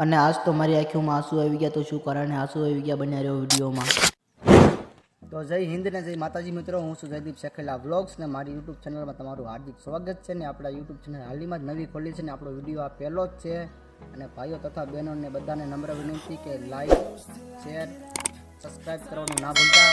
અને આજ તો મારી આંખોમાં આંસુ આવી ગયા. તો શું કારણે આંસુ આવી ગયા, બન્યા રહ્યો વિડીયોમાં. તો જય હિન્દ ને જય માતાજી મિત્રો, હું છું જયદીપ શેખેલા વ્લોગ્સ ને મારી યુટ્યુબ ચેનલમાં તમારું હાર્દિક સ્વાગત છે. ને આપણા યુટ્યુબ ચેનલ હાલમાં જ નવી ખોલી છે ને આપણો વિડીયો આ પહેલો જ છે. અને ભાઈઓ તથા બહેનોને બધાને નમ્ર વિનંતી કે લાઈક, શેર, સબસ્ક્રાઈબ કરવાનું ના ભૂલતા.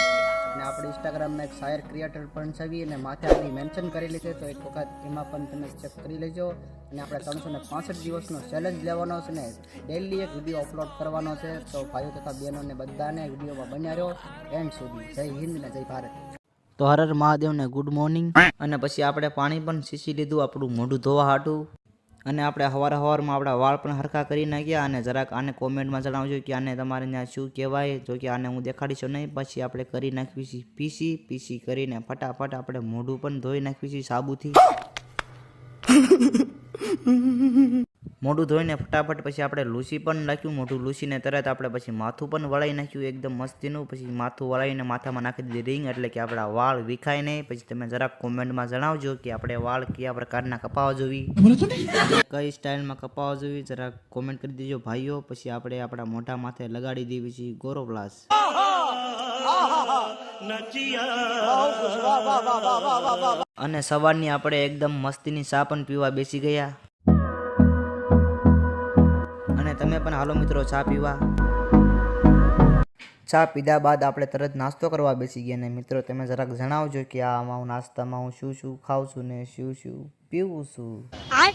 અને આપણે ઇન્સ્ટાગ્રામમાં એક શાયર ક્રિએટર પણ છે અને માથે આની મેન્શન કરેલી છે, તો એક વખત એમાં પણ તમે ચેક કરી લેજો. અને આપણે 365 દિવસનો ચેલેન્જ લેવાનો છે ને ડેઈલી એક વિડીયો અપલોડ કરવાનો છે. તો ભાઈઓ તથા બહેનોને બધાને વિડીયોમાં બન્યા રહ્યો એન્ડ સુધી. જય હિન્દ ને જય ભારત. તો હર હર મહાદેવને ગુડ મોર્નિંગ. અને પછી આપણે પાણી પણ સીસી લીધું આપણું મોઢું ધોવા હાટું. અને આપણે સવારમાં આપણા વાળ પણ હરખા કરી નાખ્યા. અને જરાક આને કોમેન્ટમાં જણાવજો કે આને તમારે ત્યાં શું કહેવાય. જો કે આને હું દેખાડીશું નહીં. પછી આપણે કરી નાખવી છે પીસી કરીને ફટાફટ આપણે મોઢું પણ ધોઈ નાખવી છે સાબુથી. મોઢું ધોઈને ફટાફટ પછી આપણે લૂસી પણ નાખ્યું. મોઢું લૂસીને તરત આપણે પછી માથું પણ વળાઈ નાખ્યું એકદમ મસ્તીનું. પછી માથું વળાઈને માથામાં નાખી દીધી રિંગ, એટલે કે આપણા વાળ વિખાય નહીં. પછી તમે જરાક કોમેન્ટમાં જણાવજો કે આપણે વાળ કયા પ્રકારના કપાવવા જોઈએ, કઈ સ્ટાઇલમાં કપાવવા જોઈએ, જરાક કોમેન્ટ કરી દેજો ભાઈઓ. પછી આપણે આપણા મોઢા માથે લગાડી દેવી છે ગોરો પ્લાસ. અને સવારની આપણે એકદમ મસ્તીની ચા પણ પીવા બેસી ગયા. અને તમે પણ હાલો મિત્રો ચા પીવા. ચા પીધા બાદ આપણે તરત નાસ્તો કરવા બેસી ગયા. ને મિત્રો તમે જરાક જણાવજો કે આમાં હું નાસ્તામાં હું શું શું ખાઉં છું ને શું શું પીવું છું.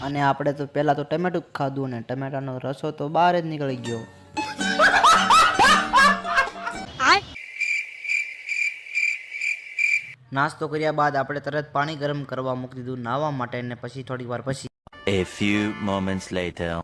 અને આપણે તો પહેલાં તો ટમેટું ખાધું અને ટમેટાનો રસો તો બહાર જ નીકળી ગયો. નાસ્તો કર્યા બાદ આપણે તરત પાણી ગરમ કરવા મૂકી દીધું નાહવા માટે. ને પછી થોડીક વાર પછી A few moments later.